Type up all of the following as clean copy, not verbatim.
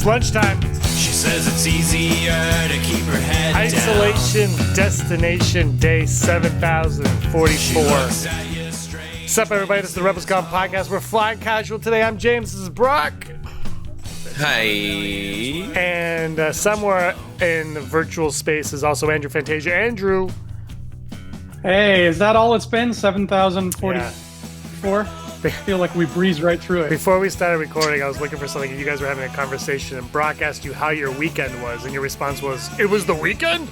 It's lunchtime. She says it's easier to keep her head Isolation down. Destination Day 7044. What's up, everybody? This is the Scum podcast. We're flying casual today. I'm James. This is Brock. Hi. And somewhere in the virtual space is also Andrew Fantasia. Andrew. Hey, is that all it's been? 7,044? I feel like we breezed right through it. Before we started recording, I was looking for something, and you guys were having a conversation, and Brock asked you how your weekend was, and your response was, "It was the weekend?"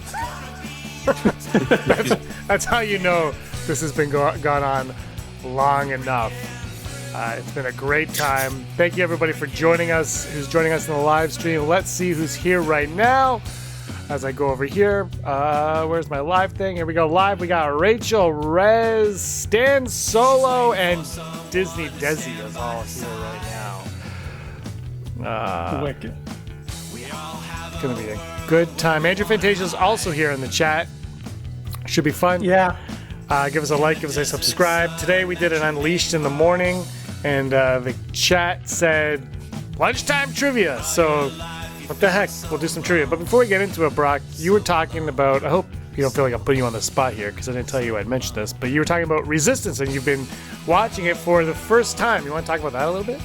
that's how you know this has been gone on long enough. It's been a great time. Thank you, everybody, for joining us, who's joining us in the live stream. Let's see who's here right now. As I go over here, where's my live thing? Here we go, live. We got Rachel, Rez, Stan Solo, and Disney Desi is all here right now. Wicked. It's going to be a good time. Andrew Fantasia is also here in the chat. Should be fun. Yeah. Give us a like, give us a subscribe. Today we did an Unleashed in the morning, and the chat said lunchtime trivia. So what the heck? We'll do some trivia. But before we get into it, Brock, you were talking about, I hope you don't feel like I'm putting you on the spot here because I didn't tell you I'd mentioned this, but you were talking about Resistance, and you've been watching it for the first time. You want to talk about that a little bit?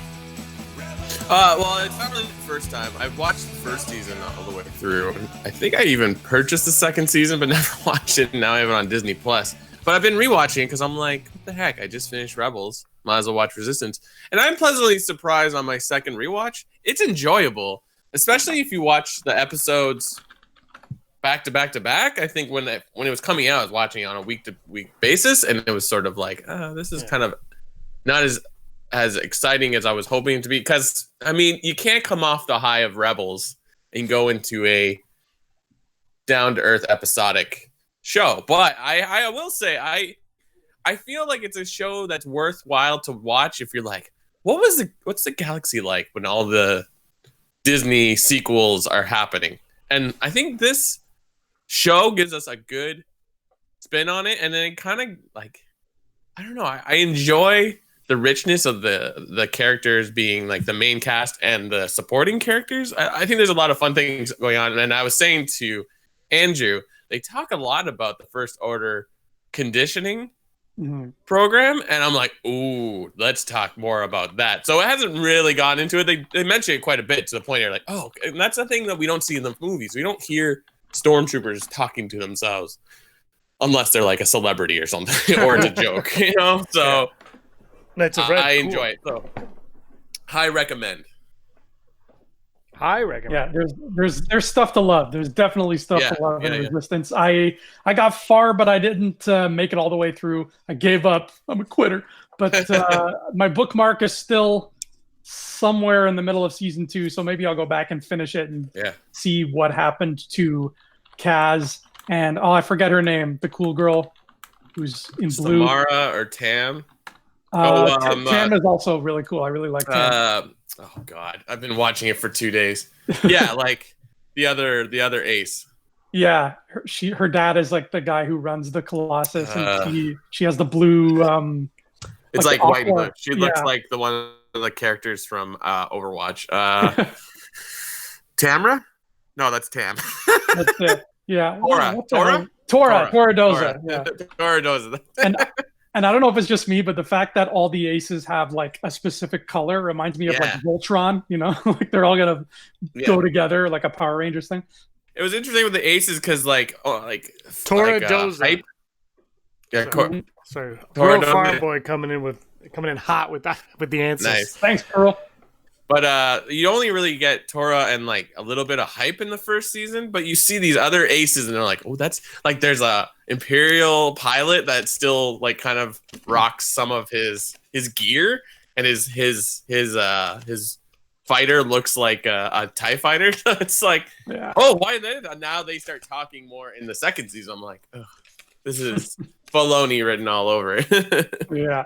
Well, it's not really the first time. I've watched the first season all the way through. I think I even purchased the second season, but never watched it. And now I have it on Disney Plus. But I've been rewatching it because I'm like, what the heck? I just finished Rebels. Might as well watch Resistance. And I'm pleasantly surprised on my second rewatch. It's enjoyable, especially if you watch the episodes back to back to back. I think when it was coming out, I was watching it on a week-to-week basis, and it was sort of like, this is kind of not as exciting as I was hoping it to be. Because, I mean, you can't come off the high of Rebels and go into a down-to-earth episodic show. But I will say, I feel like it's a show that's worthwhile to watch if you're like, what's the galaxy like when all the Disney sequels are happening? And I think this show gives us a good spin on it, and then it kind of like, I don't know, I enjoy the richness of the characters being like the main cast and the supporting characters. I think there's a lot of fun things going on. And I was saying to Andrew, they talk a lot about the First Order conditioning program, and I'm like, ooh, let's talk more about that. So it hasn't really gone into it. They mention it quite a bit to the point you're like, oh, and that's the thing that we don't see in the movies. We don't hear stormtroopers talking to themselves unless they're like a celebrity or something, or it's a joke, you know? So I enjoy it. So high recommend. High recommend. Yeah, there's stuff to love. There's definitely stuff to love in Resistance. I got far, but I didn't make it all the way through. I gave up. I'm a quitter. But my bookmark is still somewhere in the middle of season 2, so maybe I'll go back and finish it and see what happened to Kaz and I forget her name, the cool girl who's in blue. Samara or Tam. Tam is also really cool. I really like Tam. Oh God, I've been watching it for 2 days. Yeah, like the other ace. Yeah, her dad is like the guy who runs the Colossus, and she has the blue. It's like white and blue. She looks like the one of the characters from Overwatch. Tamra? No, that's Tam. That's it. Yeah. Tora Doza. Yeah. Tora Doza. And I don't know if it's just me, but the fact that all the aces have like a specific color reminds me of like Voltron, you know, like they're all gonna go together like a Power Rangers thing. It was interesting with the aces because Tora Doza. Sorry, Pearl Farm Boy coming in hot with the answers. Nice. Thanks, Pearl. But you only really get Tora and like a little bit of hype in the first season, but you see these other aces and they're like, oh, that's like there's a Imperial pilot that still like kind of rocks some of his gear, and his fighter looks like a TIE fighter. It's like, why now they start talking more in the second season. I'm like, ugh, this is baloney written all over it. Yeah.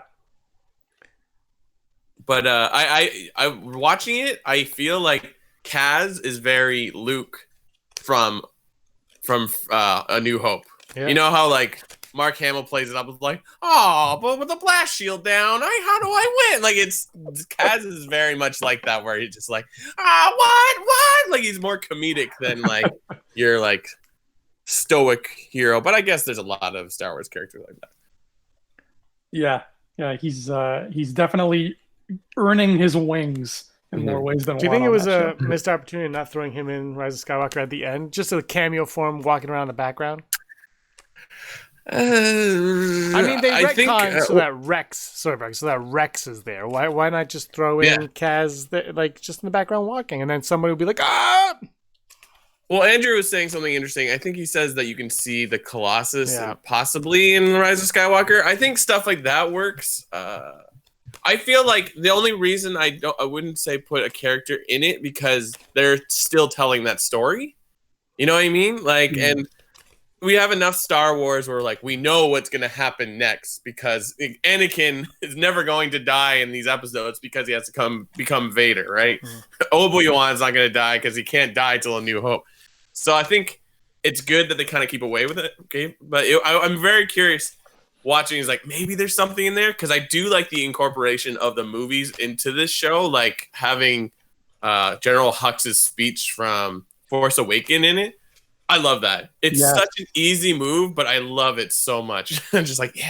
But I watching it, I feel like Kaz is very Luke from A New Hope. Yeah. You know how like Mark Hamill plays it up with like, oh, but with the blast shield down, how do I win? Like Kaz is very much like that, where he's just like, what? Like he's more comedic than like your like stoic hero. But I guess there's a lot of Star Wars characters like that. Yeah, he's definitely earning his wings in more ways than one. Do you think it was a show. missed opportunity not throwing him in Rise of Skywalker at the end, just a cameo for him walking around in the background? I mean, they retconned so that Rex is there. Why not just throw in Kaz like just in the background walking, and then somebody would be like, ah. Well, Andrew was saying something interesting. I think he says that you can see the Colossus possibly in Rise of Skywalker. I think stuff like that works. I feel like the only reason I wouldn't say put a character in it because they're still telling that story. You know what I mean? Like, and we have enough Star Wars where like we know what's going to happen next because Anakin is never going to die in these episodes because he has to become Vader, right? Obi-Wan's not going to die because he can't die till A New Hope. So I think it's good that they kind of keep away with it. Okay, but I'm very curious watching. Is like maybe there's something in there because I do like the incorporation of the movies into this show, like having General Hux's speech from Force Awakens in it. I love that. It's such an easy move, but I love it so much. I'm just like,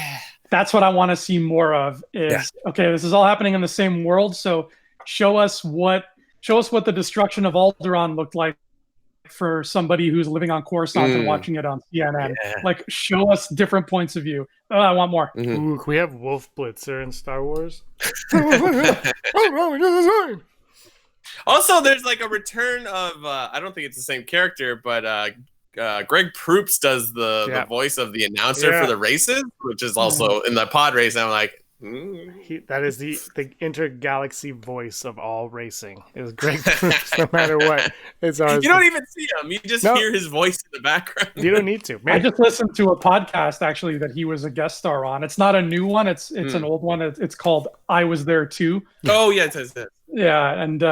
that's what I want to see more of. Okay, this is all happening in the same world, so show us what the destruction of Alderaan looked like for somebody who's living on Coruscant and watching it on CNN. Like, show us different points of view. I want more. Ooh, can we have Wolf Blitzer in Star Wars? Also, there's like a return of I don't think it's the same character, but Greg Proops does the voice of the announcer for the races, which is also in the pod race. And I'm like, that is the intergalaxy voice of all racing. It was Greg Proops, no matter what. It's always you don't even see him; you just hear his voice in the background. You don't need to. Man. I just listened to a podcast actually that he was a guest star on. It's not a new one; it's an old one. It's called "I Was There Too." Oh yeah, it says that. Yeah, and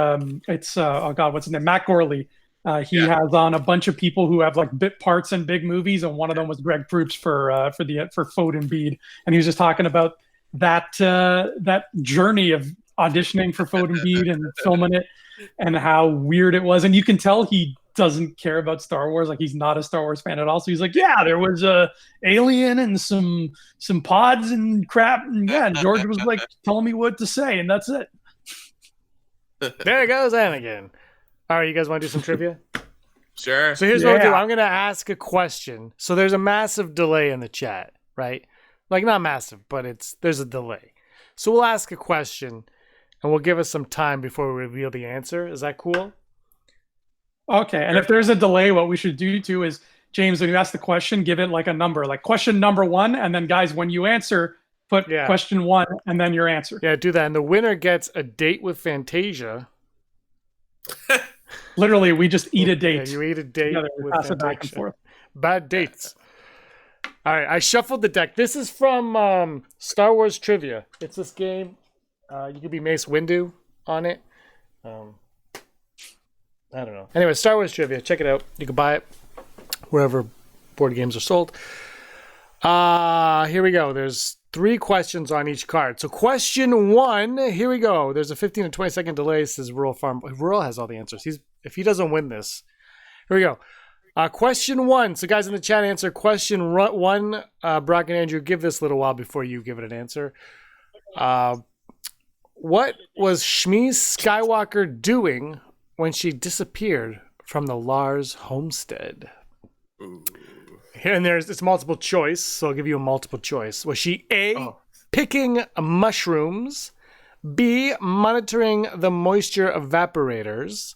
it's oh god, what's his name? Matt Gorley. He has on a bunch of people who have like bit parts in big movies, and one of them was Greg Proops for Foden Bede, and he was just talking about that journey of auditioning for Foden Bede and filming it, and how weird it was. And you can tell he doesn't care about Star Wars, like he's not a Star Wars fan at all. So he's like, yeah, there was a alien and some pods and crap, and and George was like telling me what to say, and that's it. There goes Anakin. All right, you guys want to do some trivia? Sure. So here's what we'll do. I'm going to ask a question. So there's a massive delay in the chat, right? Like, not massive, but there's a delay. So we'll ask a question, and we'll give us some time before we reveal the answer. Is that cool? Okay. And if there's a delay, what we should do too is, James, when you ask the question, give it like a number, like question number 1, and then guys, when you answer, put question 1 and then your answer. Yeah, do that. And the winner gets a date with Fantasia. Literally, we just eat a date. Yeah, you eat a date with pass it back and Fantasia. forth. Bad dates. All right, I shuffled the deck. This is from Star Wars Trivia. It's this game. You could be Mace Windu on it. I don't know. Anyway, Star Wars Trivia. Check it out. You can buy it wherever board games are sold. Here we go. There's 3 questions on each card. So question 1, here we go. There's a 15 to 20 second delay, says Rural Farm. Rural has all the answers. If he doesn't win this. Here we go. Question 1. So guys in the chat, answer question 1. Brock and Andrew, give this a little while before you give it an answer. What was Shmi Skywalker doing when she disappeared from the Lars homestead? Here and it's multiple choice, so I'll give you a multiple choice. Was she A, picking mushrooms, B, monitoring the moisture evaporators,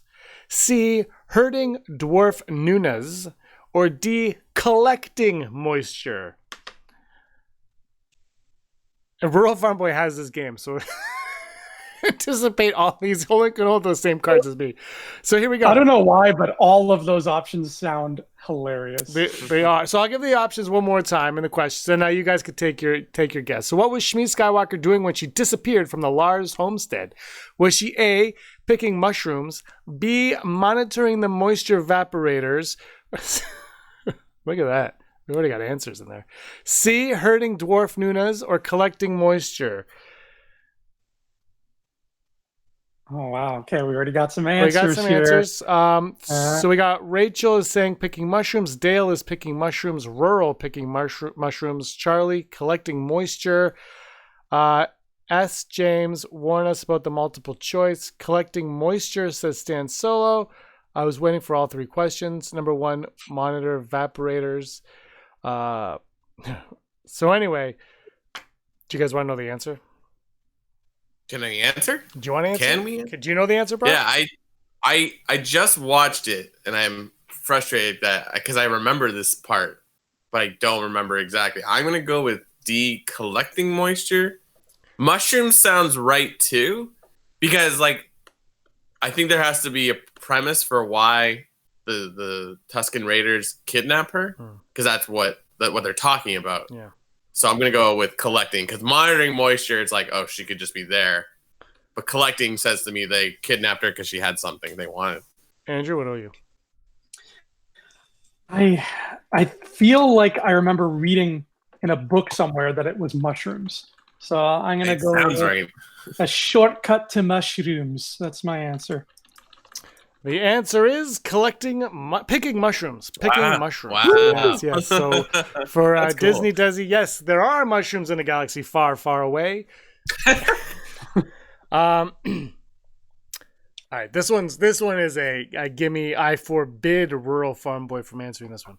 C, herding dwarf Nunas, or D, collecting moisture? And Rural Farm Boy has this game, so anticipate all these. Only can hold those same cards as me. So here we go. I don't know why, but all of those options sound hilarious. They are. So I'll give the options one more time in the questions, and now you guys could take your guess. So what was Shmi Skywalker doing when she disappeared from the Lars homestead? Was she A, picking mushrooms, B, monitoring the moisture evaporators? Look at that. We already got answers in there. C, herding dwarf Nunas or collecting moisture. Oh wow. Okay, we already got some We answers got some here. answers. So we got Rachel is saying picking mushrooms. Dale is picking mushrooms. Rural picking mushrooms. Charlie collecting moisture. S. James warn us about the multiple choice. Collecting moisture, says Stan Solo. I was waiting for all three questions. Number 1, monitor evaporators. So anyway, do you guys want to know the answer? Can I answer? Do you want to answer? Can we? Do you know the answer, bro? Yeah, I just watched it and I'm frustrated that because I remember this part, but I don't remember exactly. I'm gonna go with D, collecting moisture. Mushroom sounds right too, because like I think there has to be a premise for why the Tusken Raiders kidnap her, because that's what they're talking about. Yeah. So I'm gonna go with collecting, because monitoring moisture, it's like, oh, she could just be there. But collecting says to me they kidnapped her because she had something they wanted. Andrew, what are you? I feel like I remember reading in a book somewhere that it was mushrooms. So I'm gonna go with right. a shortcut to mushrooms. That's my answer. The answer is picking mushrooms. Picking mushrooms. Wow. Yes. So for That's cool. Disney Desi, yes, there are mushrooms in a galaxy far, far away. All right, this one is a gimme. I forbid rural farm boy from answering this one.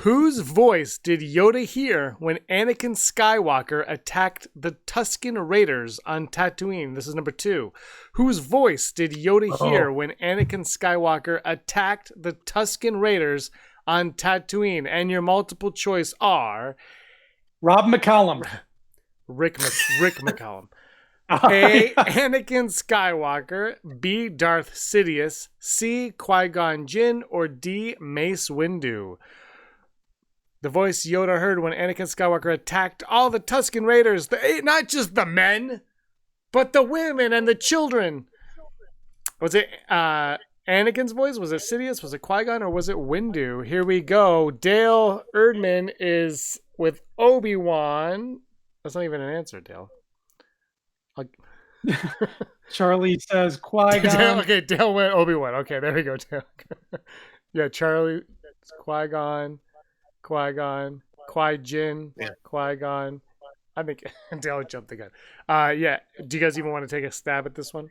Whose voice did Yoda hear when Anakin Skywalker attacked the Tusken Raiders on Tatooine? This is number 2. Whose voice did Yoda hear when Anakin Skywalker attacked the Tusken Raiders on Tatooine? And your multiple choice are Rob McCallum. Rick McCallum. A, Anakin Skywalker. B, Darth Sidious. C, Qui-Gon Jinn. Or D, Mace Windu. The voice Yoda heard when Anakin Skywalker attacked all the Tusken Raiders. Not just the men, but the women and the children. Was it Anakin's voice? Was it Sidious? Was it Qui-Gon? Or was it Windu? Here we go. Dale Erdman is with Obi-Wan. That's not even an answer, Dale. Charlie says Qui-Gon. Okay, Dale went Obi-Wan. Okay, there we go, Dale. Yeah, Charlie, Qui-Gon, Qui-Jin, Yeah. Qui-Gon. I think Dale jumped the gun. Yeah. Do you guys even want to take a stab at this one?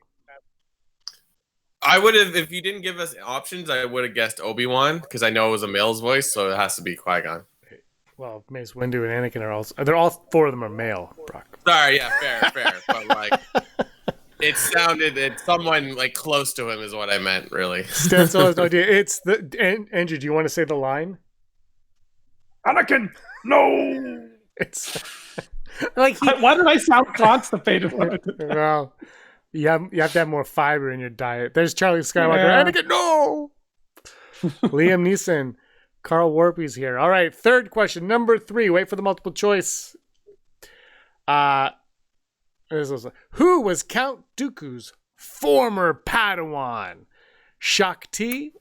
I would have, if you didn't give us options, I would have guessed Obi-Wan, because I know it was a male's voice, so it has to be Qui-Gon. Well, Mace Windu and Anakin are they're all 4 of them are male, Brock. Sorry, yeah, fair. But like, it sounded, someone like close to him is what I meant, really. Stan Solo has no idea. It's Andrew, do you want to say the line? Anakin, no. It's like Why did I sound constipated? well, you have to have more fiber in your diet. There's Charlie Skywalker. Yeah. Anakin, no. Liam Neeson, Carl Warpy's here. All right, third question, number 3. Wait for the multiple choice. Who was Count Dooku's former Padawan? Shakti,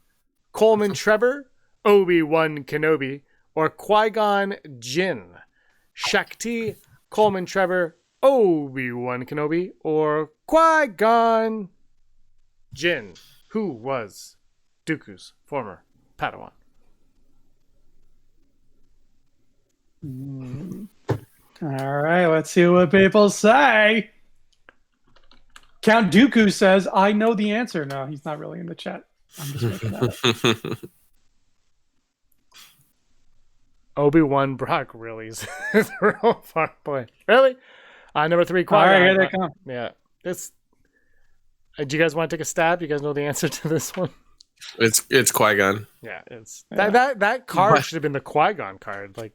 Coleman Trevor, Obi-Wan Kenobi, or Qui-Gon Jinn? Shakti, Coleman Trevor, Obi-Wan Kenobi, or Qui-Gon Jinn? Who was Dooku's former Padawan? All right, let's see what people say. Count Dooku says, I know the answer. No, he's not really in the chat. I'm just making that up. Obi-Wan Brock really is real far away. Really? Number 3, Qui-Gon. All right, here they come. Yeah. This. Do you guys want to take a stab? You guys know the answer to this one? It's Qui-Gon. Yeah, it's that card should have been the Qui-Gon card. Like,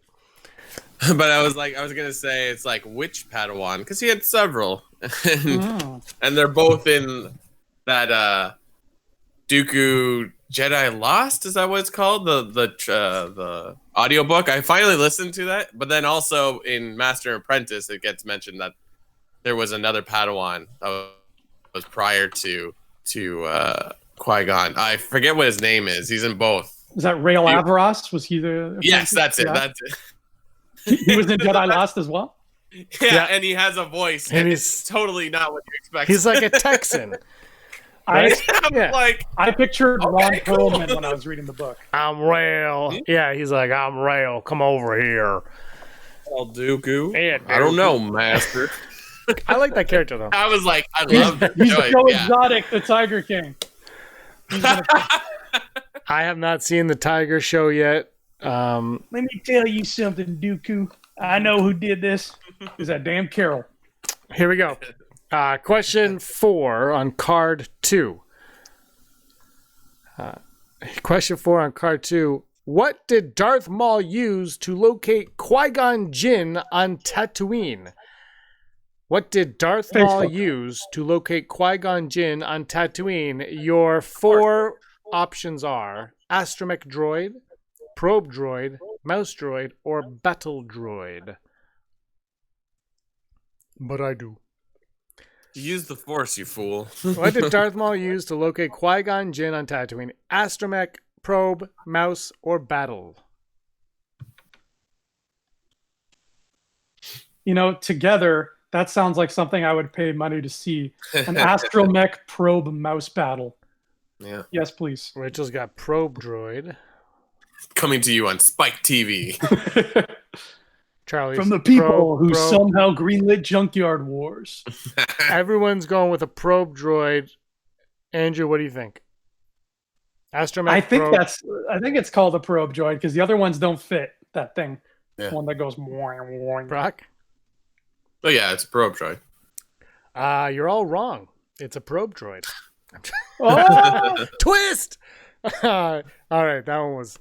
but I was gonna say it's like which Padawan, because he had several, and they're both in that Dooku Jedi Lost. Is that what it's called? The audiobook. I finally listened to that, but then also in Master and Apprentice, it gets mentioned that there was another Padawan that was prior to Qui-Gon. I forget what his name is. He's in both. Was that Rael Averos? Was he the? Yes, that's it. Yeah. That's it. He was in Jedi Lost as well. Yeah, and he has a voice, and he's- it's totally not what you expect. He's like a Texan. Right? I'm Yeah. like, I pictured Ron Okay, cool. Perlman when I was reading the book. I'm Rail. Yeah, he's like, I'm Rail. Come over here. El Dooku. Yeah, I don't know, Master. I like that character though. I was like, I love the He's choice. so Yeah. exotic, the Tiger King. He's gonna- I have not seen the Tiger Show yet. Let me tell you something, Dooku. I know who did this. Is that damn Carol? Here we go. Question 4 on card 2. Question 4 on card 2. What did Darth Maul use to locate Qui-Gon Jinn on Tatooine? What did Darth Maul use to locate Qui-Gon Jinn on Tatooine? Your 4 options are astromech droid, probe droid, mouse droid, or battle droid. But I do. Use the Force, you fool. What did Darth Maul use to locate Qui-Gon Jinn on Tatooine? Astromech, probe, mouse, or battle? You know, together, that sounds like something I would pay money to see. An astromech probe mouse battle. Yeah. Yes, please. Rachel's got probe droid. Coming to you on Spike TV. Charlie's From the people probe, who probe. somehow greenlit Junkyard Wars. Everyone's going with a probe droid. Andrew, what do you think? Astromech, I think probe. I think it's called a probe droid because the other ones don't fit that thing. Yeah. One that goes moing. Brock? Oh yeah, it's a probe droid. You're all wrong. It's a probe droid. Oh! Twist! All right, that one was...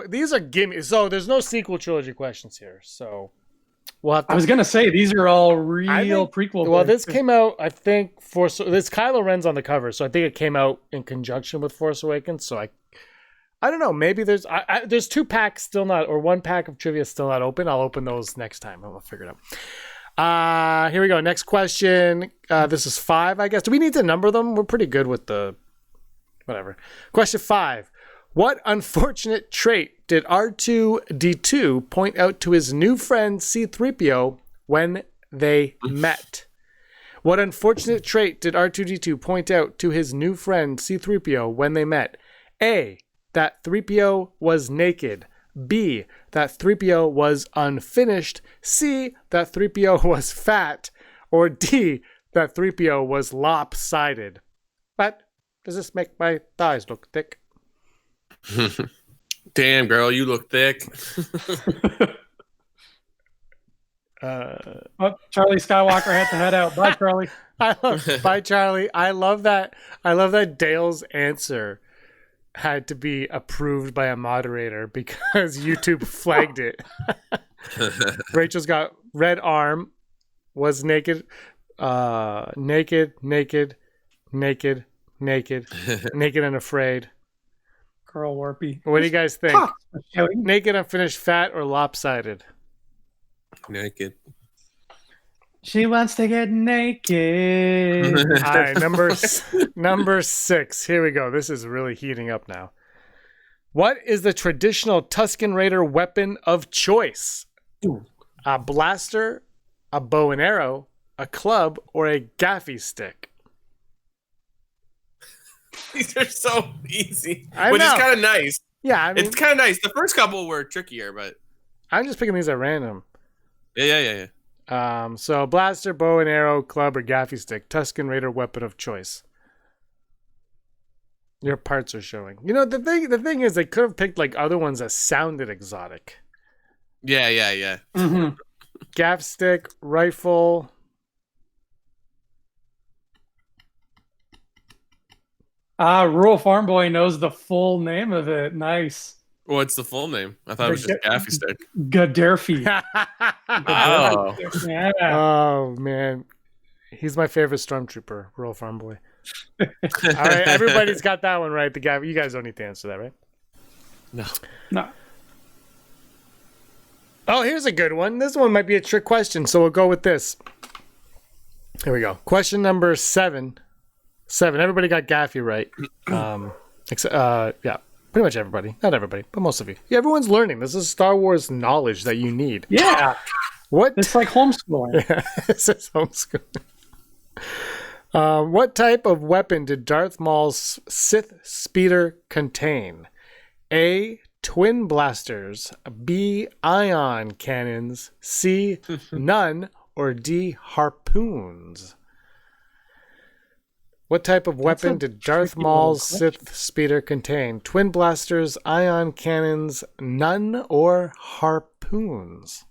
These are gimme. So there's no sequel trilogy questions here. So we'll have to... I was gonna say these are all real prequel. Well, books. this came out, I think, this Kylo Ren's on the cover, so I think it came out in conjunction with Force Awakens. So I don't know. Maybe there's 2 packs still not, or 1 pack of trivia still not open. I'll open those next time and we'll figure it out. Here we go. Next question. This is 5, I guess. Do we need to number them? We're pretty good with the whatever. Question 5. What unfortunate trait did R2-D2 point out to his new friend C-3PO when they met? What unfortunate trait did R2-D2 point out to his new friend C-3PO when they met? A, that 3PO was naked. B, that 3PO was unfinished. C, that 3PO was fat. Or D, that 3PO was lopsided. But does this make my thighs look thick? Damn, girl, you look thick. Oh, Charlie Skywalker had to head out. Bye, Charlie. Bye, Charlie. I love that. I love that Dale's answer had to be approved by a moderator because YouTube flagged it. Rachel's got red arm, was naked, naked and afraid. Carl Warpy. What do you guys think? Huh. Naked, unfinished, fat, or lopsided? Naked. She wants to get naked. All right, number 6. Here we go. This is really heating up now. What is the traditional Tusken Raider weapon of choice? A blaster, a bow and arrow, a club, or a gaffy stick? These are so easy. I Which know. is kind of nice. Yeah, I mean, It's kind of nice. The first couple were trickier, but I'm just picking these at random. yeah. So blaster, bow and arrow, club, or gaffy stick. Tusken Raider weapon of choice. Your parts are showing. You know, the thing is they could have picked like other ones that sounded exotic. Yeah. Mhm. Gaff stick, rifle. Rural Farm Boy knows the full name of it. Nice. What's the full name? I thought it was just Gaffy Stick. Gaddafi. Oh. Yeah. Oh man, he's my favorite stormtrooper, Rural Farm Boy. All right, everybody's got that one right. The guy, you guys don't need to answer that, right? No. Oh, here's a good one. This one might be a trick question, so we'll go with this. Here we go. Question number 7. Everybody got Gaffy right. Yeah. Pretty much everybody. Not everybody, but most of you. Yeah, everyone's learning. This is Star Wars knowledge that you need. Yeah. What? It's like homeschooling. Yeah, it says homeschooling. What type of weapon did Darth Maul's Sith speeder contain? A. Twin blasters. B. Ion cannons. C. None. Or D. Harpoons. What type of weapon did Darth Maul's Sith speeder contain? Twin blasters, ion cannons, none, or harpoons?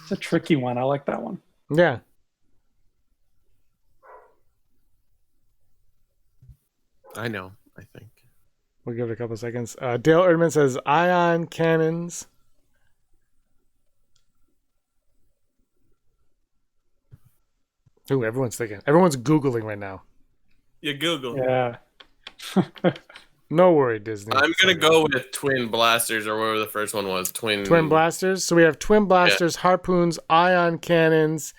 It's a tricky one. I like that one. Yeah. I know, I think. We'll give it a couple of seconds. Dale Erdman says ion cannons. Ooh, everyone's thinking. Everyone's Googling right now. You Google. Yeah. No worry, Disney. I'm going to go with twin blasters or whatever the first one was. Twin blasters. So we have twin blasters, harpoons, ion cannons,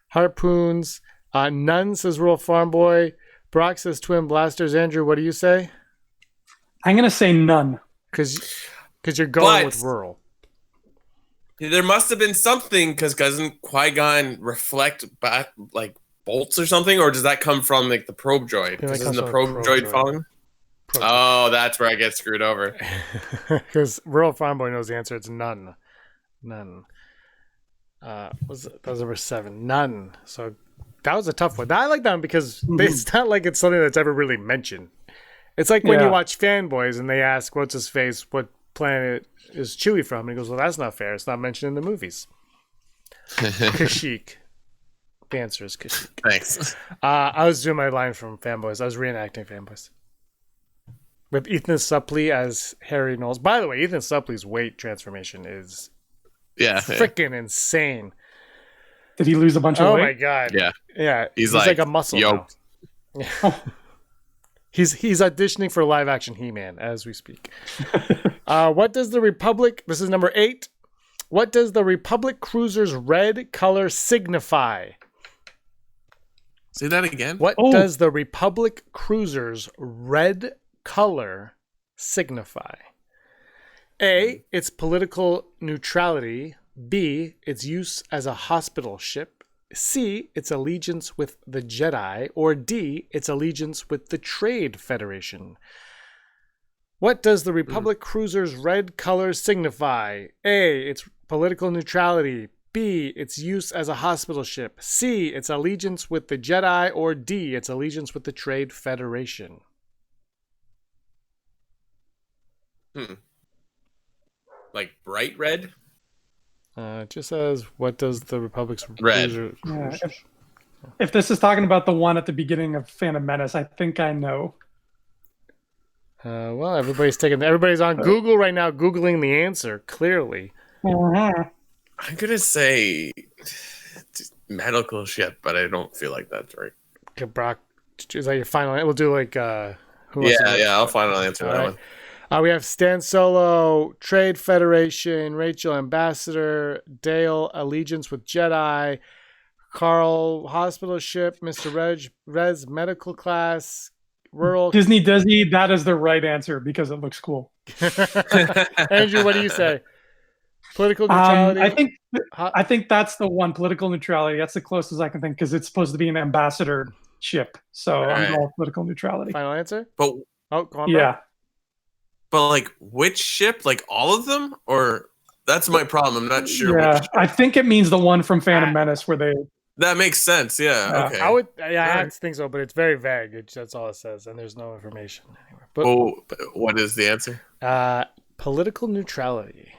harpoons. None, says Rural Farm Boy. Brock says twin blasters. Andrew, what do you say? I'm going to say none. Because you're going with rural. There must have been something, because doesn't Qui-Gon reflect back like bolts or something, or does that come from like the probe droid? Yeah, Isn't the probe droid following? Oh, that's where I get screwed over. Because Rural Farm Boy knows the answer. It's none. None. That was number 7. None. So that was a tough one. I like that one because it's not like it's something that's ever really mentioned. It's like when you watch Fanboys and they ask, what's his face, what planet is Chewie from? And he goes, well, that's not fair. It's not mentioned in the movies. Kashyyyk. The answer is Kashyyyk. Thanks. I was doing my line from Fanboys. I was reenacting Fanboys. With Ethan Suplee as Harry Knowles. By the way, Ethan Supplee's weight transformation is freaking insane. Did he lose a bunch of weight? Oh my god. Yeah. Yeah. He's like a muscle yoked. now. He's auditioning for live action He-Man as we speak. What does the Republic, this is number 8. What does the Republic cruiser's red color signify? Say that again. What does the Republic cruiser's red color signify? A, its political neutrality. B, its use as a hospital ship. C, its allegiance with the Jedi. Or D, its allegiance with the Trade Federation. What does the Republic cruiser's red color signify? A, its political neutrality. B, its use as a hospital ship. C, its allegiance with the Jedi. Or D, its allegiance with the Trade Federation. Like bright red? It just says, what does the Republic's red? Yeah, if this is talking about the one at the beginning of Phantom Menace, I think I know. Well, everybody's on Google right now, Googling the answer, clearly. I'm going to say medical ship, but I don't feel like that's right. Okay, Brock, is that your final answer? We'll do like, I'll finally answer that one. We have Stan Solo, Trade Federation, Rachel Ambassador, Dale Allegiance with Jedi, Carl Hospital Ship, Mr. Rez Medical Class, Rural Disney Desi. That is the right answer because it looks cool. Andrew, what do you say? Political neutrality. I think that's the one. Political neutrality. That's the closest I can think because it's supposed to be an ambassador ship. So I'm going political neutrality. Final answer. But go on, yeah. But like which ship? Like all of them? Or that's my problem. I'm not sure. Yeah, I think it means the one from Phantom Menace where they. That makes sense. Yeah. Okay. I had to think so, but it's very vague. That's all it says, and there's no information anywhere. But what is the answer? Political neutrality.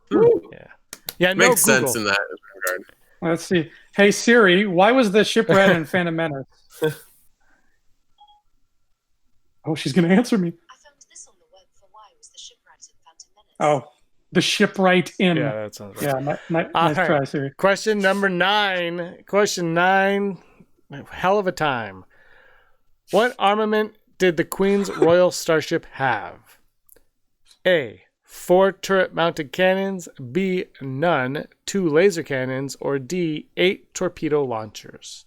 Yeah. Yeah. Makes sense in that regard. Let's see. Hey Siri, why was the ship red in Phantom Menace? Oh, she's gonna answer me. Oh, the shipwright in. Yeah, that sounds right. Yeah, nice try, Siri. Question number 9. Question 9. Hell of a time. What armament did the Queen's Royal Starship have? A, 4 turret-mounted cannons. B, none. 2 laser cannons. Or D, 8 torpedo launchers.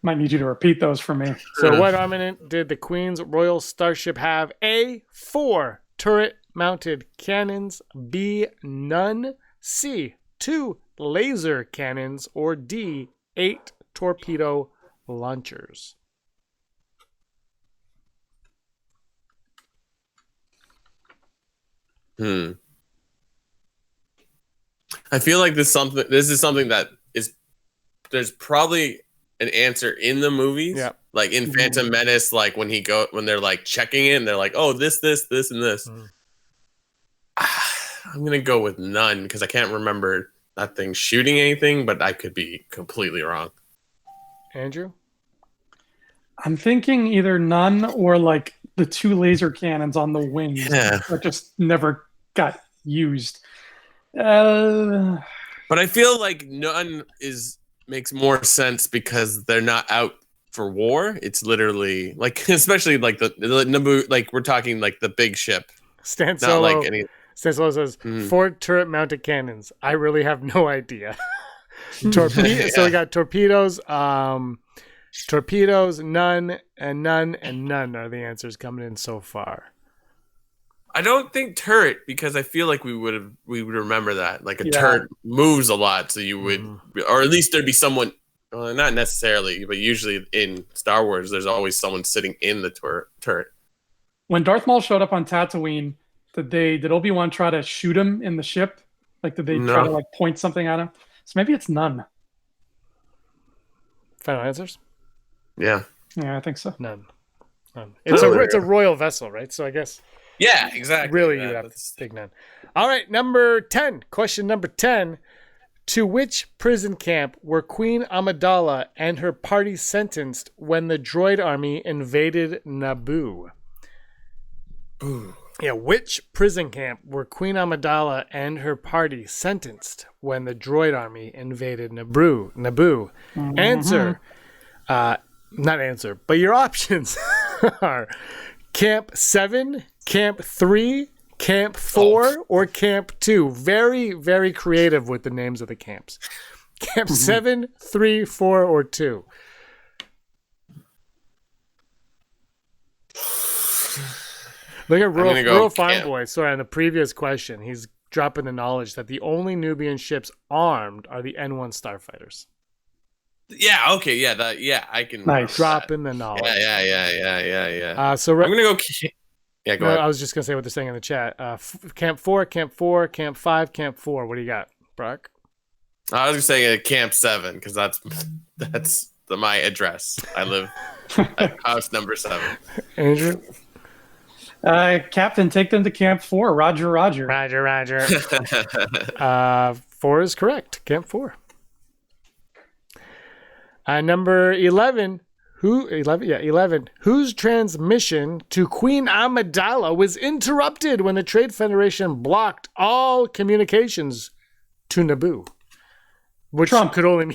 Might need you to repeat those for me. So what armament did the Queen's Royal Starship have? A, 4 turret-mounted cannons. B, none. C, 2 laser cannons. Or D, 8 torpedo launchers. I feel like this is something that is there's probably an answer in the movies. Yeah. Like in Phantom Menace, like when they're like checking it and they're like, oh, this, and this. I'm gonna go with none because I can't remember that thing shooting anything, but I could be completely wrong. Andrew? I'm thinking either none or like the 2 laser cannons on the wings that just never got used. But I feel like none makes more sense because they're not out for war. It's literally like, especially like the Naboo, like we're talking like the big ship. Stan Not Solo, like any. Stan Solo says 4 turret-mounted cannons. I really have no idea. So we got torpedoes. Torpedoes, none, and none, and none are the answers coming in so far. I don't think turret because I feel like we would remember that. Like a turret moves a lot, so you would, or at least there'd be someone. Well, not necessarily, but usually in Star Wars, there's always someone sitting in the turret. When Darth Maul showed up on Tatooine, did Obi-Wan try to shoot him in the ship? Like, did they try to like point something at him? So maybe it's none. Final answers? Yeah, I think so. None. It's a royal vessel, right? So I guess. Yeah, exactly. Really, you have to take none. All right, number 10. Question number 10. To which prison camp were Queen Amidala and her party sentenced when the droid army invaded Naboo? Ooh. Yeah, which prison camp were Queen Amidala and her party sentenced when the droid army invaded Naboo? Answer. Not answer, but your options are Camp 7, Camp 3, Camp 4, or Camp 2. Very, very creative with the names of the camps. Camp 7, 3, 4, or 2. Look at Rural Farm Boy. Sorry, on the previous question, he's dropping the knowledge that the only Nubian ships armed are the N1 starfighters. Yeah. Okay. Yeah. I can. Nice. Dropping the knowledge. Yeah. So I'm gonna go. Yeah. Go ahead. I was just gonna say what they're saying in the chat. Camp 4, Camp 4, Camp 5, Camp 4. What do you got, Brock? I was gonna say Camp 7 because that's my address. I live at house number 7. Andrew? Captain, take them to Camp 4. Roger. Roger. 4 is correct. Camp 4. Number 11. 11. Whose transmission to Queen Amidala was interrupted when the Trade Federation blocked all communications to Naboo? Which could only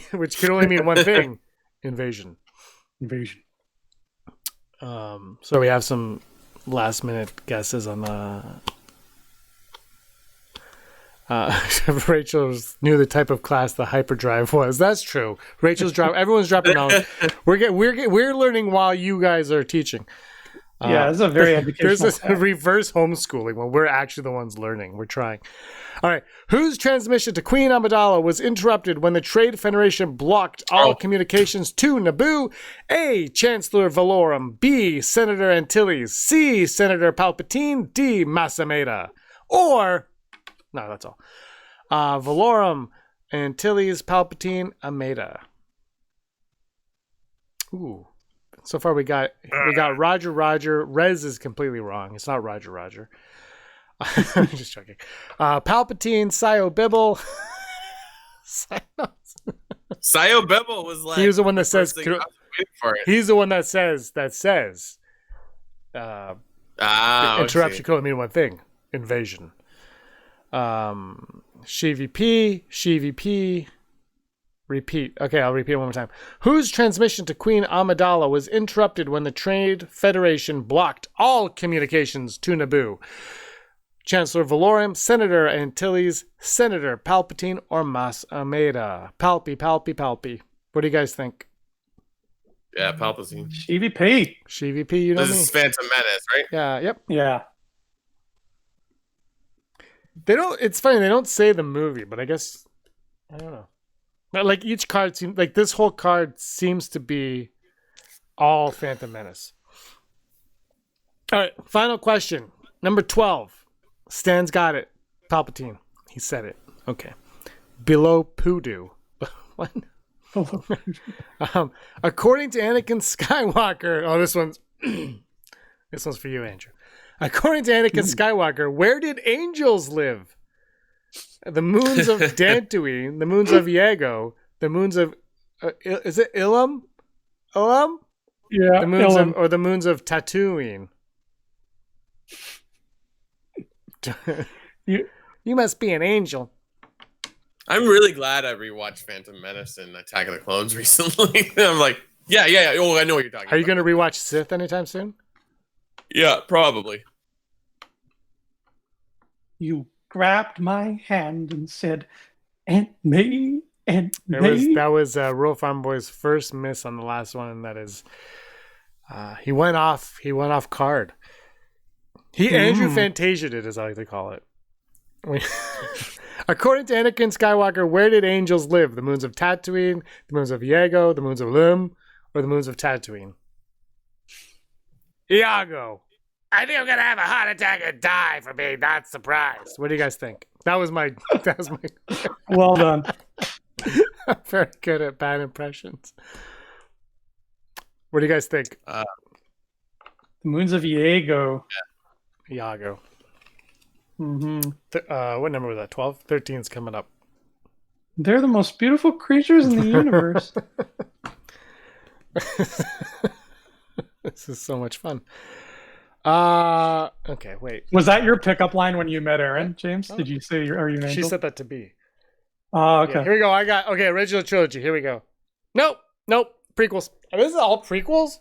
mean one thing: invasion. So we have some last minute guesses on the. Rachel knew the type of class the hyperdrive was. That's true. Rachel's drop. Everyone's dropping knowledge. We're learning while you guys are teaching. Yeah, this is a very educational. There's this reverse homeschooling when we're actually the ones learning. We're trying. All right. Whose transmission to Queen Amidala was interrupted when the Trade Federation blocked all communications to Naboo? A. Chancellor Valorum. B. Senator Antilles. C. Senator Palpatine. D. Masameda. Or... No, that's all. Valorum, Antilles, Palpatine, Ameda. Ooh. So far we got Roger. Rez is completely wrong. It's not Roger. I'm just joking. Palpatine, Sio Bibble. Sio Bibble was like. He was the one that says. He's the one that says. Interruption could only mean one thing: invasion. She-VP, repeat. Okay, I'll repeat it one more time. Whose transmission to Queen Amidala was interrupted when the Trade Federation blocked all communications to Naboo? Chancellor Valorum, Senator Antilles, Senator Palpatine, or Mas Ameda? Palpy. What do you guys think? Yeah, Palpatine. EVP. CVP, you know This me. is Phantom Menace, right? Yeah, yep. Yeah. They don't. It's funny they don't say the movie, but I guess I don't know. But like each card seems like this whole card seems to be all Phantom Menace. All right, final question, number 12. Stan's got it. Palpatine. He said it. Okay. Below Poodoo. What? According to Anakin Skywalker. Oh, this one's this one's for you, Andrew. According to Anakin Skywalker, where did angels live? The moons of Dantooine, the moons of Yago, the moons of is it Ilum? Ilum? Yeah. The moons of, or the moons of Tatooine. You must be an angel. I'm really glad I rewatched Phantom Menace and Attack of the Clones recently. I'm like, yeah. Oh, I know what you're talking about. Are you going to rewatch Sith anytime soon? Yeah, probably. You grabbed my hand and said, "And me, and me." That was Rural Farm Boy's first miss on the last one, and that is he went off card. Andrew Fantasia'd it, as I like to call it. According to Anakin Skywalker, where did angels live? The moons of Tatooine, the moons of Yago, the moons of Lum, or the moons of Tatooine? Iago. I think I'm gonna have a heart attack and die for being not surprised. What do you guys think? That was my. Well done. I'm very good at bad impressions. What do you guys think? The moons of Iago. Iago. Mm-hmm. What number was that? 12? 13 is coming up. They're the most beautiful creatures in the universe. This is so much fun. Okay, wait. Was that your pickup line when you met Erin, James? Did you say, are you an angel? She said that to be. Oh, okay. Yeah, here we go. Original trilogy. Here we go. Nope. Prequels. This is all prequels?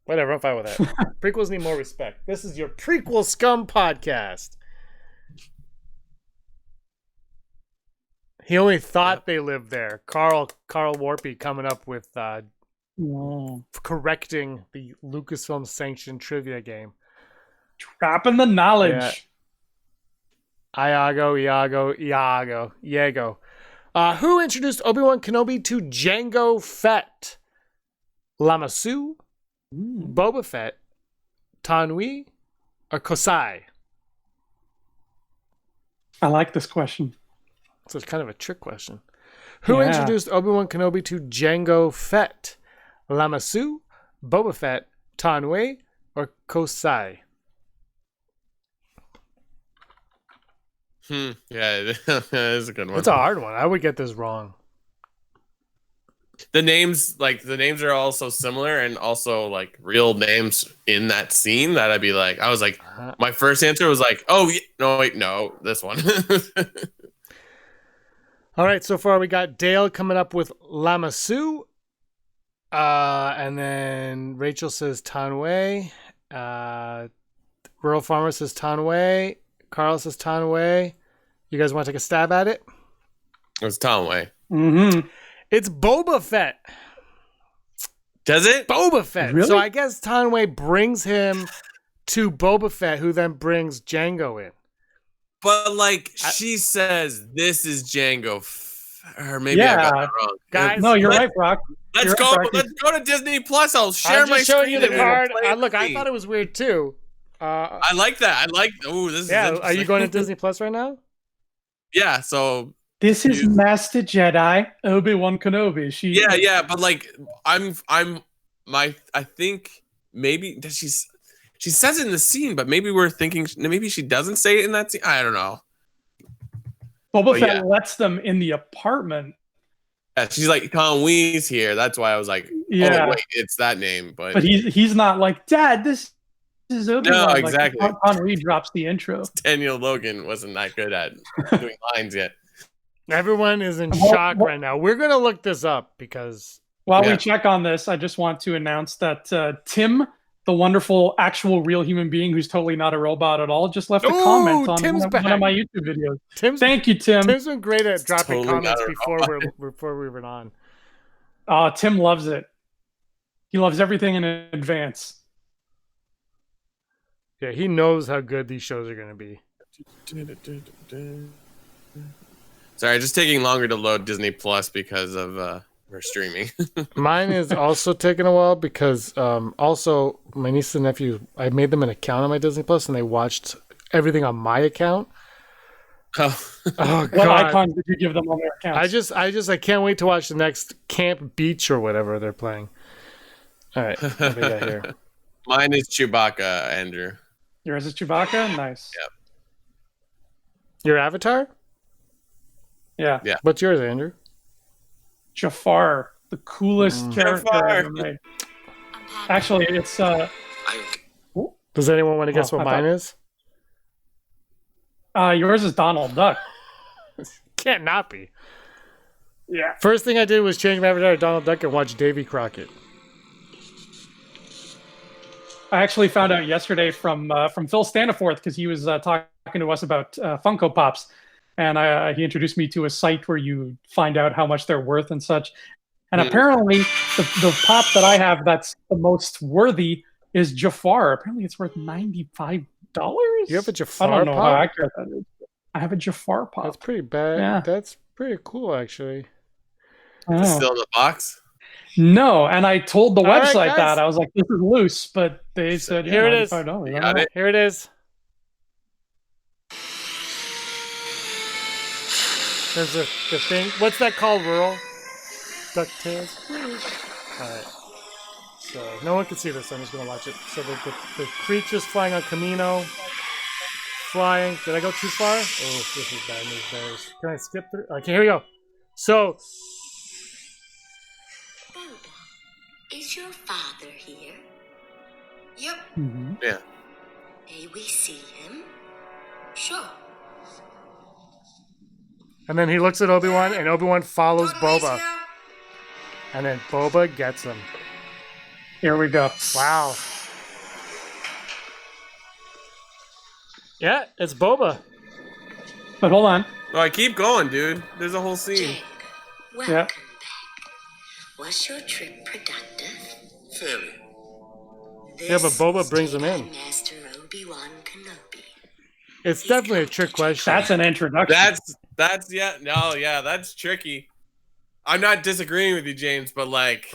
Whatever, I'm fine with that. Prequels need more respect. This is your Prequel Scum podcast. He only thought they lived there. Carl Warpy coming up with correcting the Lucasfilm sanctioned trivia game. Dropping the knowledge. Yeah. Iago. Who introduced Obi-Wan Kenobi to Jango Fett? Lama Su, Boba Fett, Tanwi, or Kosai? I like this question. So it's kind of a trick question. Who introduced Obi-Wan Kenobi to Jango Fett? Lama Su, Boba Fett, Tanwi, or Kosai? Yeah, that is a good one. It's a hard one. I would get this wrong. The names are all so similar, and also like real names in that scene that I was like, my first answer was like, oh no, wait, no, this one. All right, so far we got Dale coming up with Lama Su, and then Rachel says Tanway, Rural Farmer says Tanway, Carl says Tanway. You guys want to take a stab at it? It's Tanway. Mm-hmm. It's Boba Fett. Does it? Boba Fett. Really? So I guess Tanway brings him to Boba Fett, who then brings Jango in. But she says this is Jango, or maybe I got that wrong. Guys, No, you're right, Brock. Let's go to Disney Plus. I'll share I'm my just showing screen. you the and card. we'll play it Look, I free. thought it was weird too. I like that. This is Are you going to Disney Plus right now? Yeah, so This is Master Jedi Obi-Wan Kenobi. yeah, but I think maybe that she says it in the scene, but maybe we're thinking maybe she doesn't say it in that scene. I don't know. Boba Fett lets them in the apartment. Yeah, she's like, Conwee's here. That's why I was like, Yeah. oh wait, it's that name. But he's not like, Dad, this is Obi-Wan. No, exactly. Like, Conwee drops the intro. Daniel Logan wasn't that good at doing lines yet. Everyone is in shock right now. We're going to look this up because... While we check on this, I just want to announce that Tim, the wonderful, actual, real human being who's totally not a robot at all, just left a comment on one of my YouTube videos. Thank you, Tim. Tim's been great at dropping totally comments before we were on. Tim loves it. He loves everything in advance. Yeah, he knows how good these shows are going to be. Sorry, just taking longer to load Disney Plus because of we're streaming. Mine is also taking a while because also my niece and nephew, I made them an account on my Disney Plus and they watched everything on my account. Oh, God. What icons did you give them on their accounts? I can't wait to watch the next Camp Beach or whatever they're playing. All right, what do we got here? Mine is Chewbacca, Andrew. Yours is Chewbacca? Nice. Yep. Your avatar? Yeah. Yeah. What's yours, Andrew? Jafar, the coolest character Jafar. ever made. Actually, it's Does anyone want to guess what mine is? yours is Donald Duck. Can't not be. Yeah. First thing I did was change my avatar to Donald Duck and watch Davy Crockett. I actually found out yesterday from Phil Staniforth because he was talking to us about Funko Pops, and he introduced me to a site where you find out how much they're worth and such. And apparently, the pop that I have that's the most worthy is Jafar. Apparently, it's worth $95. You have a Jafar I don't know pop? how accurate that is. I have a Jafar pop. That's pretty bad. Yeah. That's pretty cool, actually. I Is it know. still in the box? No, and I told the All right, website guys. that. I was like, this is loose, but they said, Here it is. $95. You got it? Here it is. There's the thing. What's that called, Rural? DuckTales? Alright. So, no one can see this, so I'm just going to watch it. So, the creature's flying on Camino. Flying. Did I go too far? Oh, this is bad news bears. Can I skip through? Okay, here we go. So, Boba, is your father here? Yep. Mhm. Yeah. May we see him? Sure. and then he looks at Obi-Wan, and Obi-Wan follows Boba. And then Boba gets him. Here we go. Wow. Yeah, it's Boba. But hold on. Oh, I keep going, dude. There's a whole scene. Jango, welcome Yeah. back. Was your trip productive? Fairly. Yeah, but Boba This brings is him in. Jedi Master Obi-Wan Kenobi. It's definitely a trick question. That's an introduction. That's yeah. No, yeah, that's tricky. I'm not disagreeing with you, James, but like,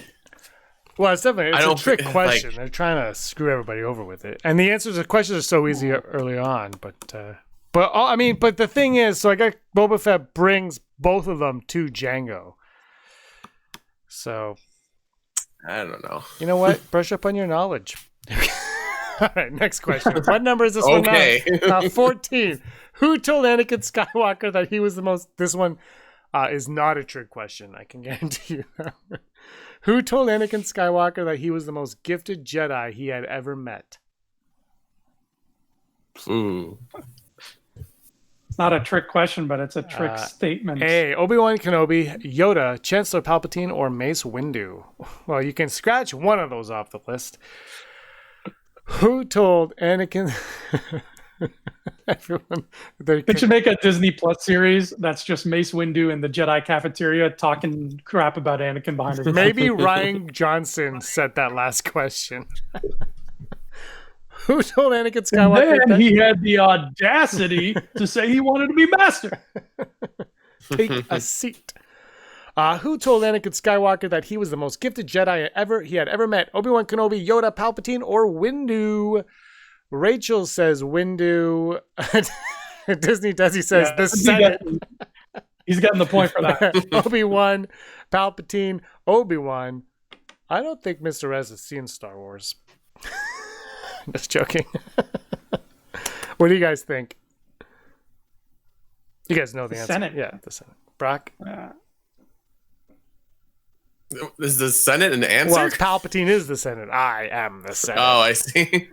Well, it's definitely I a don't trick think- question. like- They're trying to screw everybody over with it, and the answers to the questions are so easy early on. But the thing is, so I got Boba Fett brings both of them to Django. So I don't know. you know what? Brush up on your knowledge. All right, next question. What number is this one Okay. now? 14. Who told Anakin Skywalker that he was the most... This one is not a trick question. I can guarantee you that. Who told Anakin Skywalker that he was the most gifted Jedi he had ever met? Ooh. It's not a trick question, but it's a trick statement. A. Obi-Wan Kenobi, Yoda, Chancellor Palpatine, or Mace Windu? Well, you can scratch one of those off the list. Who told Anakin... Everyone... They should make a Disney Plus series that's just Mace Windu in the Jedi cafeteria talking crap about Anakin behind his back. Maybe Ryan Johnson said that last question. Who told Anakin Skywalker And that then he had the audacity to say he wanted to be master. take a seat? Who told Anakin Skywalker that he was the most gifted Jedi he had ever met? Obi-Wan Kenobi, Yoda, Palpatine, or Windu? Rachel says Windu. Disney Desi says Yeah, the Senate. He's getting the point for that. Obi-Wan, Palpatine, Obi-Wan. I don't think Mr. Rez has seen Star Wars. Just joking. What do you guys think? You guys know the answer. Senate. Yeah, the Senate. Brock? Is the Senate an answer? Well, Palpatine is the Senate. I am the Senate. Oh, I see.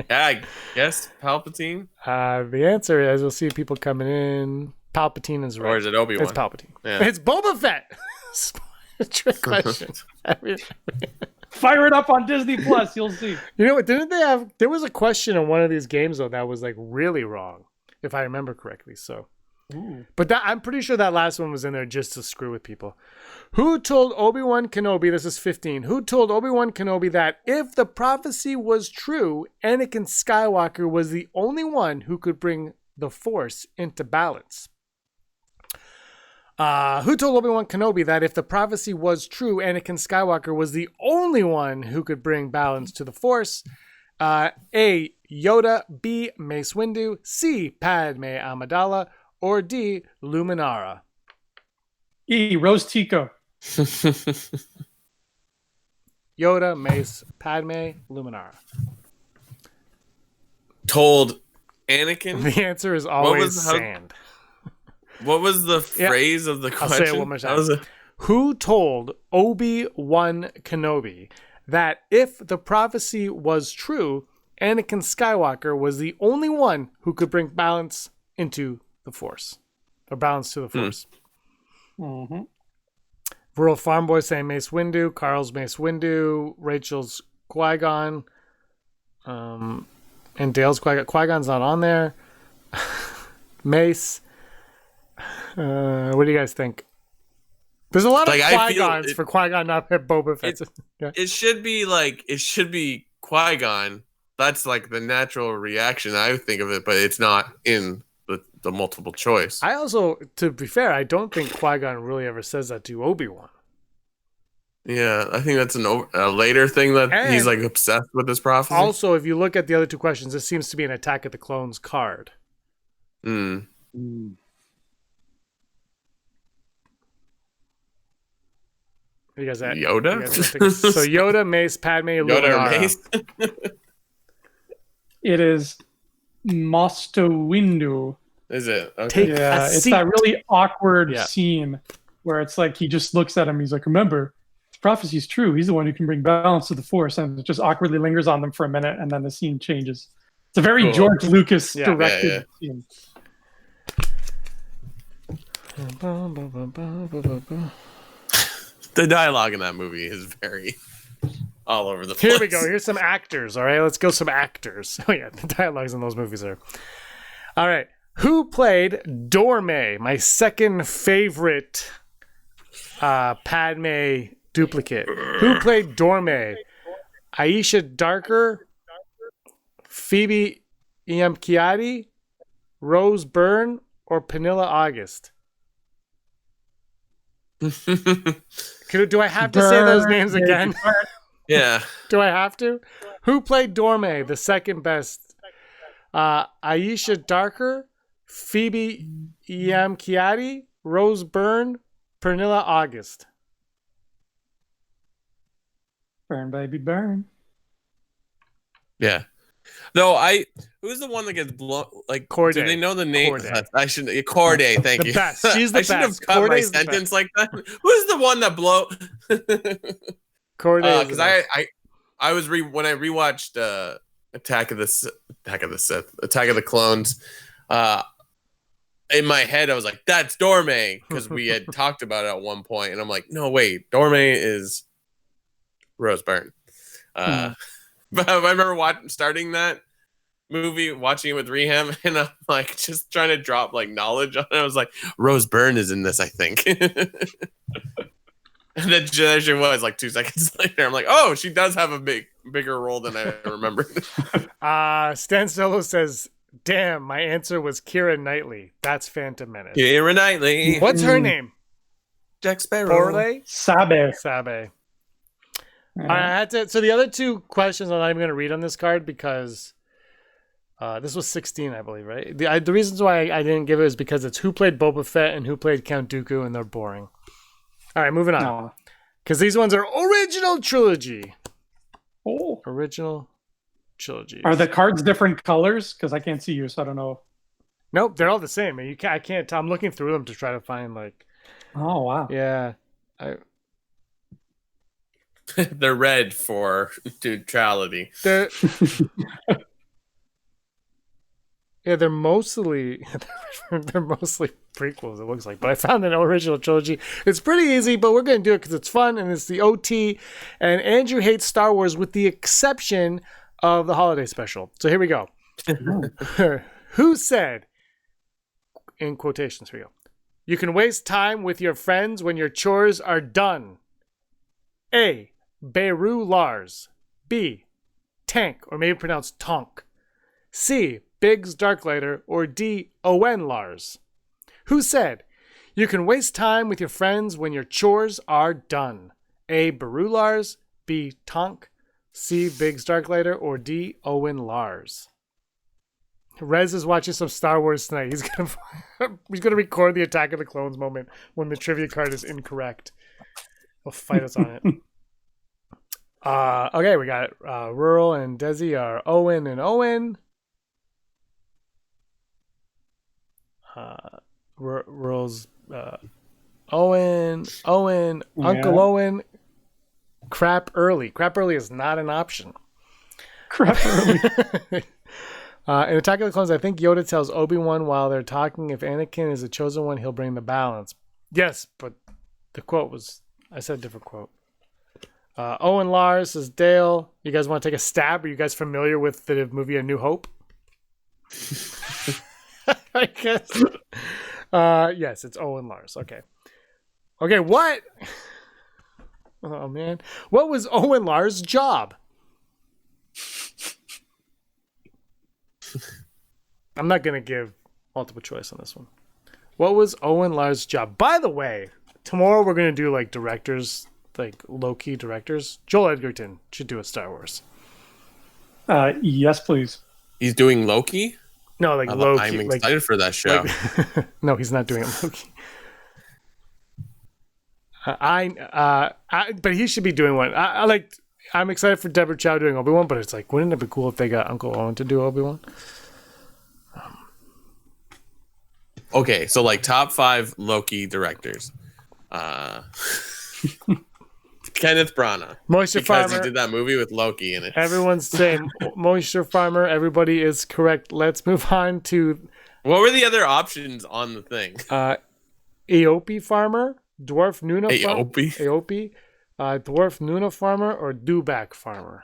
Yeah, I guess Palpatine. The answer is, we'll see people coming in. Palpatine is right. Or is it Obi-Wan? It's Palpatine. Yeah. It's Boba Fett. Trick question. I mean, Fire it up on Disney Plus, you'll see. you know what? Didn't they have? There was a question in one of these games though that was like really wrong, if I remember correctly. So But I'm pretty sure that last one was in there just to screw with people. Who told Obi-Wan Kenobi, this is 15, who told Obi-Wan Kenobi that if the prophecy was true, Anakin Skywalker was the only one who could bring the Force into balance? Who told Obi-Wan Kenobi that if the prophecy was true, Anakin Skywalker was the only one who could bring balance to the Force? A. Yoda, B. Mace Windu, C. Padme Amidala, or D. Luminara? E. Rose Tico. Yoda, Mace, Padme, Luminara. Told Anakin. The answer is always sand. What was the phrase of the question? I'll say it one more time. Who told Obi-Wan Kenobi that if the prophecy was true, Anakin Skywalker was the only one who could bring balance into the Force, or balance to the Force? Mm-hmm. Rural Farm Boy saying Mace Windu, Carl's Mace Windu, Rachel's Qui-Gon, and Dale's Qui-Gon. Qui-Gon's not on there. Mace. What do you guys think? There's a lot of Qui-Gons for Qui-Gon not Boba Fett. It should be Qui-Gon. That's like the natural reaction I would think of it, but it's not in the multiple choice. I also, to be fair, I don't think Qui-Gon really ever says that to Obi-Wan. Yeah, I think that's a later thing that he's like obsessed with this prophecy. Also, if you look at the other two questions, this seems to be an Attack of the Clones card. Mm. You guys at Yoda? So Yoda, Mace, Padme, Luminara. Yoda or Mace? It is Master Windu. Is it? Okay. Take Yeah, it's that really awkward scene where it's like he just looks at him. He's like, remember, the prophecy is true. He's the one who can bring balance to the Force. And it just awkwardly lingers on them for a minute, and then the scene changes. It's a very George Lucas directed scene. The dialogue in that movie is very all over the place. Here we go. Here's some actors. All right, let's go some actors. Oh yeah, the dialogues in those movies are. All right, who played Dorme? My second favorite Padme duplicate. Who played Dorme? Aisha Darker, Phoebe Iamkiadi, Rose Byrne, or Penilla August? Do I have to say those names again? Yeah. Do I have to? Who played Dorme, the second best? Aisha Darker, Phoebe Iamkiadi, Rose Byrne, Pernilla August. Burn, baby, burn. Yeah. No, who's the one that gets blown? Like, Corday. Do they know the name? Corday. I shouldn't. Corday, thank you. The best. She's the I should have best. cut Corday's my sentence like that. Who's the one that blow? Corday. Because I was when I rewatched Attack of the Clones. In my head, I was like, "That's Dorme," because we had talked about it at one point, and I'm like, "No, wait, Dorme is Rose Byrne." But I remember starting that movie, watching it with Reham, and I'm like just trying to drop like knowledge on it. I was like, Rose Byrne is in this, I think. And then there she was like 2 seconds later. I'm like, oh, she does have a bigger role than I remembered. Stan Solo says, damn, my answer was Keira Knightley. That's Phantom Menace. Keira Knightley. What's her name? Jack Sparrow. Borle? Sabe. So the other two questions I'm not even going to read on this card because this was 16, I believe, right? The reasons why I didn't give it is because it's who played Boba Fett and who played Count Dooku, and they're boring. All right, moving on. Because these ones are original trilogy. Oh. Original trilogy. Are the cards different colors? Because I can't see you, so I don't know. Nope, they're all the same. I can't tell. I'm looking through them to try to find like. Oh wow. Yeah. They're red for neutrality. They're mostly prequels, it looks like. But I found an original trilogy. It's pretty easy, but we're going to do it because it's fun and it's the OT. And Andrew hates Star Wars with the exception of the holiday special. So here we go. Who said in quotations for you. You can waste time with your friends when your chores are done. A. Beru Lars. B. Tank, or maybe pronounced Tonk. C. Biggs Darklighter, or D. Owen Lars. Who said, you can waste time with your friends when your chores are done? A. Beru Lars. B. Tonk. C. Biggs Darklighter, or D. Owen Lars. Rez is watching some Star Wars tonight. He's gonna record the Attack of the Clones moment when the trivia card is incorrect. He'll fight us on it. Okay, we got Rural and Desi are Owen and Owen. Rural's Owen, yeah. Uncle Owen. Crap early. Crap early is not an option. Crap early. In Attack of the Clones, I think Yoda tells Obi-Wan while they're talking, if Anakin is the chosen one, he'll bring the balance. Yes, but the quote was, I said a different quote. Owen Lars says, Dale, you guys want to take a stab? Are you guys familiar with the movie A New Hope? I guess. Yes, it's Owen Lars. Okay. Okay, what? Oh, man. What was Owen Lars' job? I'm not going to give multiple choice on this one. What was Owen Lars' job? By the way, tomorrow we're going to do like directors, like low-key directors. Joel Edgerton should do a Star Wars. Yes, please. He's doing Loki? No, like Loki. I'm excited for that show. Like, no, he's not doing it Loki. But he should be doing one. I'm excited for Deborah Chow doing Obi-Wan, but it's like, wouldn't it be cool if they got Uncle Owen to do Obi-Wan? Okay, so like top 5 Loki directors. Kenneth Branagh. Moisture because Farmer. he did that movie with Loki in it. Everyone's saying Moisture Farmer. Everybody is correct. Let's move on to... What were the other options on the thing? Aopi Farmer, Dwarf Nuna Farmer. Aopi? Dwarf Nuna Farmer, or Dubak Farmer.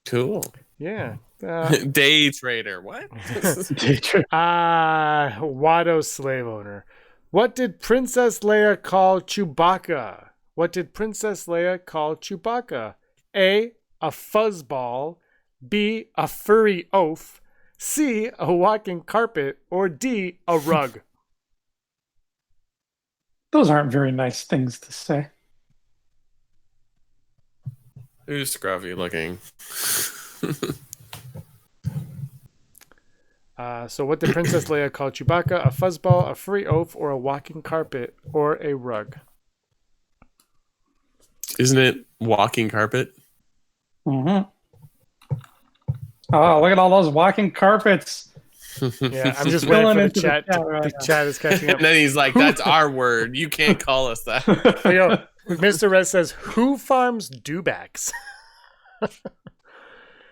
Cool. Yeah. Day trader. What? Day trader. Watto slave owner. What did Princess Leia call Chewbacca? A. A fuzzball. B. A furry oaf. C. A walking carpet. Or D. A rug. Those aren't very nice things to say. Who's scruffy looking? So what did Princess Leia call Chewbacca? A fuzzball, a furry oaf, or a walking carpet, or a rug? Isn't it walking carpet? Mm-hmm. Oh, look at all those walking carpets. Yeah, I'm just waiting for the chat. The chat is catching up. And then he's like, that's our word. You can't call us that. Yo, Mr. Red says, who farms dewbacks?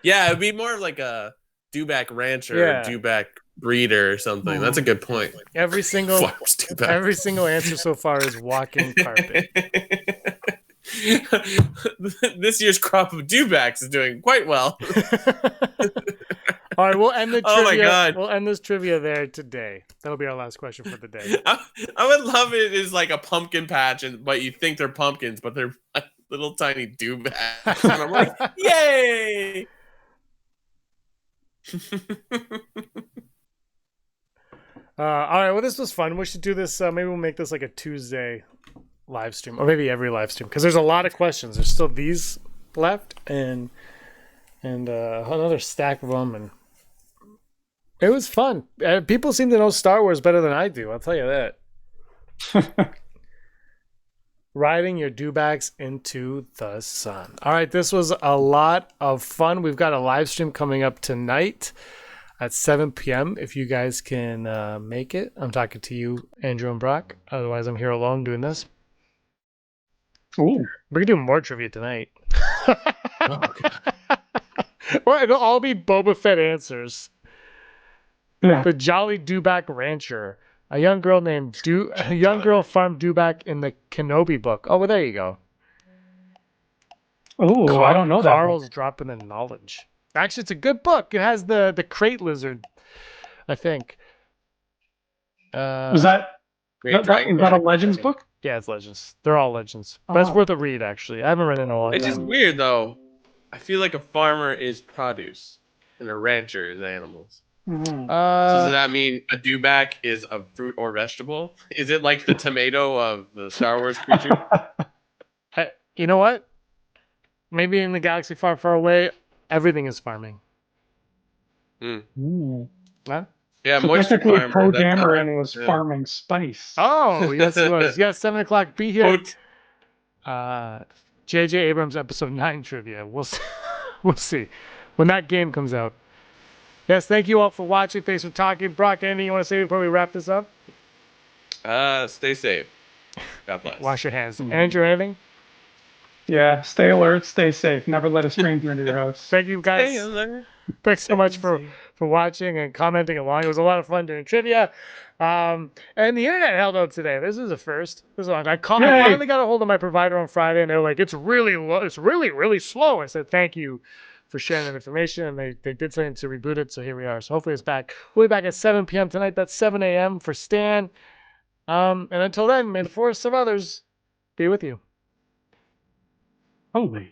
Yeah, it'd be more of like a dewback rancher or dewback breeder or something. That's a good point. Every single answer so far is walking carpet. This year's crop of dewbacks is doing quite well. All right, we'll end the trivia. Oh my God. We'll end this trivia there today. That'll be our last question for the day. I would love it as like a pumpkin patch, but you think they're pumpkins, but they're like little tiny dewbacks. And I'm like, yay! All right, well, this was fun. We should do this. Maybe we'll make this like a Tuesday live stream, or maybe every live stream, because there's a lot of questions. There's still these left, and another stack of them, and it was fun. People seem to know Star Wars better than I do. I'll tell you that. Riding your dewbacks into the sun. All right, this was a lot of fun. We've got a live stream coming up tonight at 7 p.m. if you guys can make it. I'm talking to you, Andrew and Brock. Otherwise, I'm here alone doing this. Ooh. We're going to do more trivia tonight. Oh, okay. Well, it'll all be Boba Fett answers. Yeah. The Jolly Dewback Rancher. A young girl farmed dewback in the Kenobi book. Oh, well, there you go. Oh, I don't know that. Carl's dropping the knowledge. Actually, it's a good book. It has the crate lizard I think. Was that Great is Dragon that a Code. Legends book? Yeah, it's Legends. They're all Legends. But it's Oh. worth a read, actually. I haven't read it in a long It's just time. weird though. I feel like a farmer is produce and a rancher is animals. So does that mean a dewback is a fruit or vegetable? Is it like the tomato of the Star Wars creature? You know what? Maybe in the galaxy far, far away, everything is farming. Ooh. Huh? Yeah, So moisture technically, farmer. Poe That's how Dameron was farming spice. Oh, yes, he was. Yeah, 7 o'clock. Be here. Pote- J.J. Abrams episode 9 trivia. We'll see. We'll see when that game comes out. Yes, thank you all for watching. Thanks for talking. Brock, anything you want to say before we wrap this up? Stay safe. God bless. Wash your hands. Andrew, anything? Yeah, stay alert, stay safe. Never let a stranger into your house. Thank you guys. Stay alert. Thanks so much for watching and commenting along. It was a lot of fun doing trivia. And the internet held out today. This is a first. This is I finally got a hold of my provider on Friday, and they're like, "It's really low. It's really, really slow." I said, "Thank you for sharing that information," and they did something to reboot it. So here we are. So hopefully it's back. We'll be back at 7 p.m. tonight. That's 7 a.m. for Stan. And until then, may the force of others be with you. Holy.